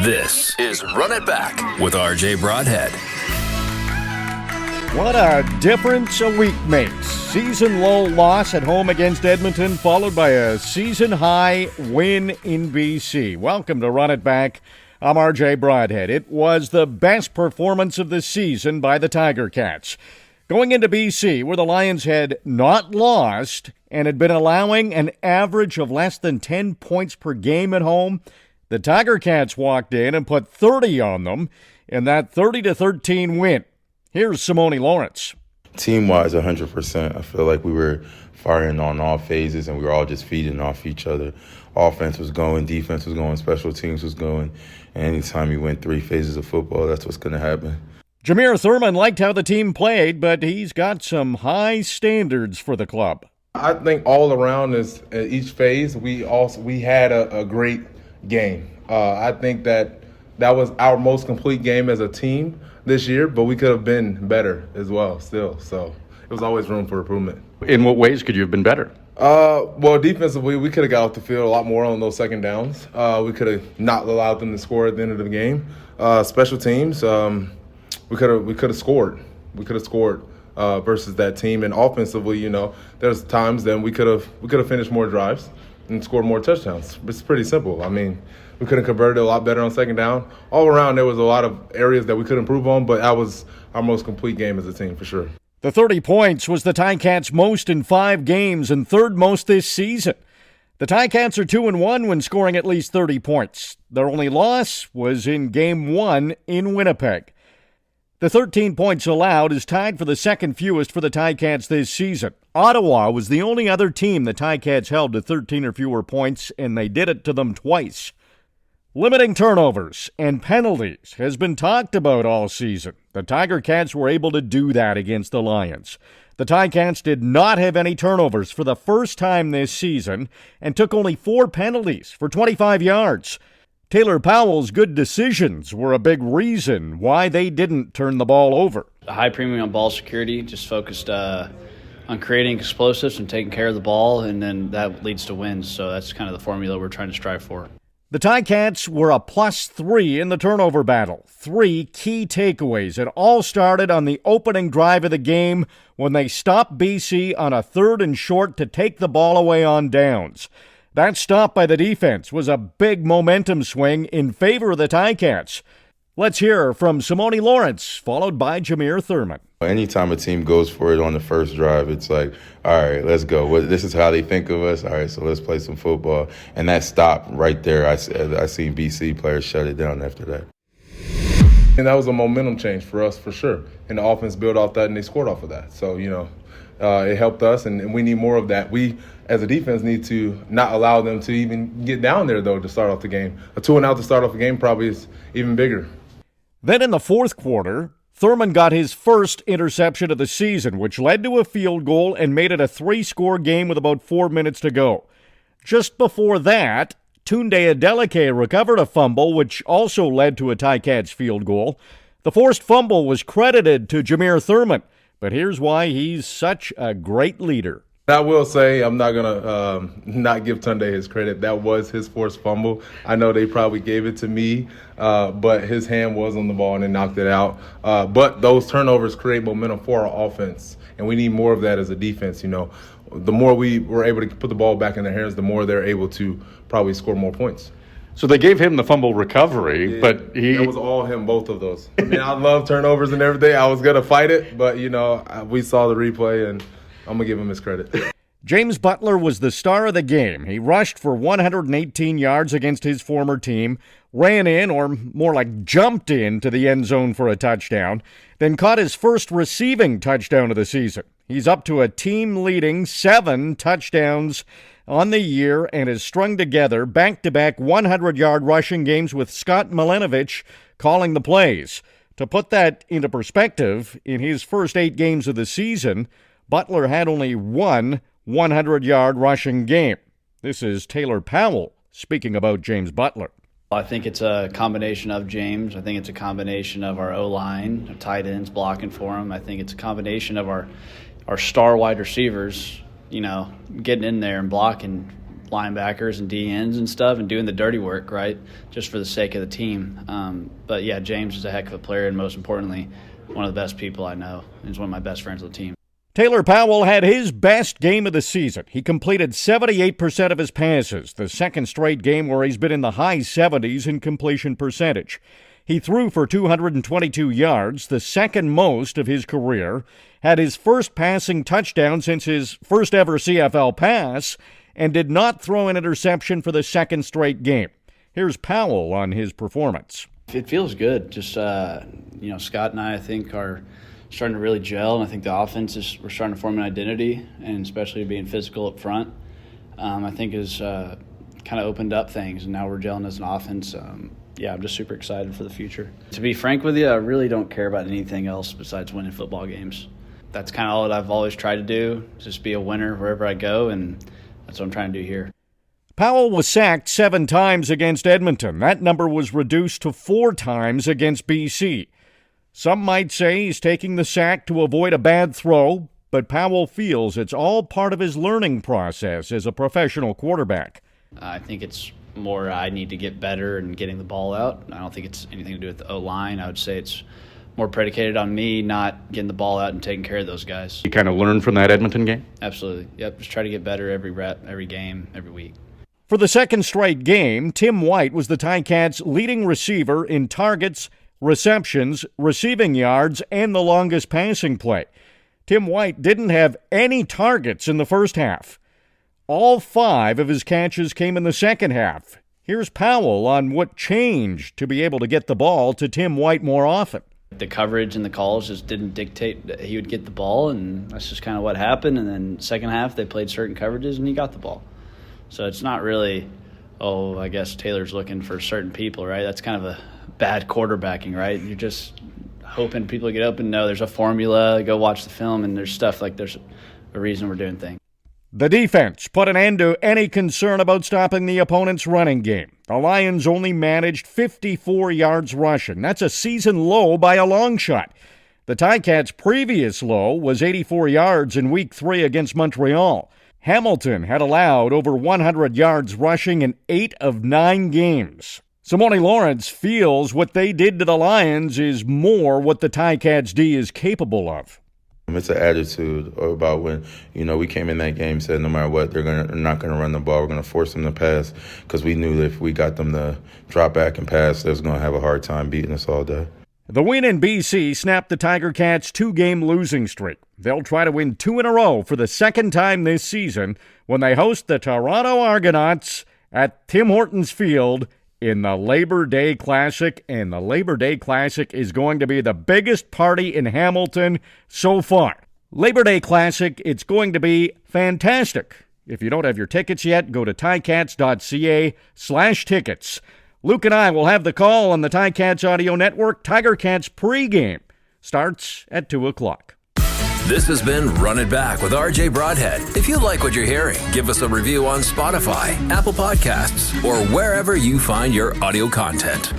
This is Run It Back with RJ Broadhead. What a difference a week makes. Season-low loss at home against Edmonton, followed by a season-high win in BC. Welcome to Run It Back. I'm RJ Broadhead. It was the best performance of the season by the Tiger Cats. Going into BC, where the Lions had not lost and had been allowing an average of less than 10 points per game at home, the Tiger Cats walked in and put 30 on them in that 30-13 win. Here's Simoni Lawrence. Team-wise, 100%. I feel like we were firing on all phases, and we were all just feeding off each other. Offense was going, defense was going, special teams was going. And anytime you win three phases of football, that's what's going to happen. Jameer Thurman liked how the team played, but he's got some high standards for the club. I think all around is each phase we had a great game. I think that was our most complete game as a team this year, but we could have been better as well still. So it was always room for improvement. In what ways could you have been better? Well, defensively, we could have got off the field a lot more on those second downs. We could have not allowed them to score at the end of the game. Special teams, we could have scored. We could have scored versus that team. And offensively, there's times then we could have finished more drives and scored more touchdowns. It's pretty simple. I mean, we could have converted a lot better on second down. All around, there was a lot of areas that we could improve on, but that was our most complete game as a team for sure. The 30 points was the Ticats' most in 5 games and third most this season. The Ticats are 2-1 when scoring at least 30 points. Their only loss was in Game 1 in Winnipeg. The 13 points allowed is tied for the second fewest for the Ticats this season. Ottawa was the only other team the Ticats held to 13 or fewer points, and they did it to them twice. Limiting turnovers and penalties has been talked about all season. The Tiger Cats were able to do that against the Lions. The Ticats did not have any turnovers for the first time this season and took only 4 penalties for 25 yards. Taylor Powell's good decisions were a big reason why they didn't turn the ball over. A high premium on ball security, just focused on creating explosives and taking care of the ball, and then that leads to wins. So that's kind of the formula we're trying to strive for. The Ticats were a +3 in the turnover battle. 3 key takeaways. It all started on the opening drive of the game when they stopped BC on a 3rd and short to take the ball away on downs. That stop by the defense was a big momentum swing in favor of the Ticats. Let's hear from Simoni Lawrence, followed by Jameer Thurman. Anytime a team goes for it on the first drive, it's like, all right, let's go. This is how they think of us. All right, so let's play some football. And that stop right there, I seen BC players shut it down after that. And that was a momentum change for us for sure. And the offense built off that, and they scored off of that. So, it helped us, and we need more of that. We, as a defense, need to not allow them to even get down there, though, to start off the game. A 2-and-out to start off the game probably is even bigger. Then in the fourth quarter, Thurman got his first interception of the season, which led to a field goal and made it a 3-score game with about 4 minutes to go. Just before that, Tunde Adeleke recovered a fumble, which also led to a Ticats field goal. The forced fumble was credited to Jameer Thurman, but here's why he's such a great leader. I will say I'm not going to not give Tunde his credit. That was his forced fumble. I know they probably gave it to me, but his hand was on the ball and they knocked it out. But those turnovers create momentum for our offense, and we need more of that as a defense. The more we were able to put the ball back in their hands, the more they're able to probably score more points. So they gave him the fumble recovery, but It was all him, both of those. I mean, I love turnovers and everything. I was going to fight it, but, we saw the replay, and I'm going to give him his credit. James Butler was the star of the game. He rushed for 118 yards against his former team, ran in, or more like jumped into the end zone for a touchdown, then caught his first receiving touchdown of the season. He's up to a team-leading 7 touchdowns on the year and has strung together back-to-back 100-yard rushing games with Scott Milanovic calling the plays. To put that into perspective, in his first 8 games of the season, Butler had only 1 100-yard rushing game. This is Taylor Powell speaking about James Butler. I think it's a combination of James. I think it's a combination of our O-line, our tight ends blocking for him. I think it's a combination of our star wide receivers, getting in there and blocking linebackers and DNs and stuff and doing the dirty work, right, just for the sake of the team. But, yeah, James is a heck of a player, and most importantly, one of the best people I know. He's one of my best friends on the team. Taylor Powell had his best game of the season. He completed 78% of his passes, the second straight game where he's been in the high 70s in completion percentage. He threw for 222 yards, the second most of his career, had his first passing touchdown since his first ever CFL pass, and did not throw an interception for the second straight game. Here's Powell on his performance. It feels good. Just, Scott and I think, are starting to really gel, and I think the offense we're starting to form an identity, and especially being physical up front, I think has kind of opened up things, and now we're gelling as an offense. I'm just super excited for the future. To be frank with you, I really don't care about anything else besides winning football games. That's kind of all that I've always tried to do, just be a winner wherever I go, and that's what I'm trying to do here. Powell was sacked 7 times against Edmonton. That number was reduced to 4 times against BC. Some might say he's taking the sack to avoid a bad throw, but Powell feels it's all part of his learning process as a professional quarterback. I think it's more I need to get better in getting the ball out. I don't think it's anything to do with the O-line. I would say it's more predicated on me not getting the ball out and taking care of those guys. You kind of learned from that Edmonton game? Absolutely. Yep, just try to get better every rep, every game, every week. For the second straight game, Tim White was the Ticats' leading receiver in targets, receptions, receiving yards, and the longest passing play. Tim White didn't have any targets in the first half. All 5 of his catches came in the second half. Here's Powell on what changed to be able to get the ball to Tim White more often. The coverage and the calls just didn't dictate that he would get the ball, and that's just kind of what happened. And then second half, they played certain coverages, and he got the ball. So it's not really, I guess Taylor's looking for certain people, right? That's kind of a bad quarterbacking, right? You're just hoping people get open. No, there's a formula. Go watch the film, and there's stuff like there's a reason we're doing things. The defense put an end to any concern about stopping the opponent's running game. The Lions only managed 54 yards rushing. That's a season low by a long shot. The Ticats' previous low was 84 yards in Week 3 against Montreal. Hamilton had allowed over 100 yards rushing in 8 of 9 games. Simoni Lawrence feels what they did to the Lions is more what the Ticats D is capable of. It's an attitude about when, we came in that game, said no matter what, they're not going to run the ball. We're going to force them to pass because we knew that if we got them to drop back and pass, they was going to have a hard time beating us all day. The win in BC snapped the Tiger Cats' 2-game losing streak. They'll try to win 2 in a row for the second time this season when they host the Toronto Argonauts at Tim Hortons Field in the Labor Day Classic, and the Labor Day Classic is going to be the biggest party in Hamilton so far. Labor Day Classic, it's going to be fantastic. If you don't have your tickets yet, go to ticats.ca/tickets. Luke and I will have the call on the Ticats Audio Network. Tiger Cats pregame starts at 2 o'clock. This has been Run It Back with RJ Broadhead. If you like what you're hearing, give us a review on Spotify, Apple Podcasts, or wherever you find your audio content.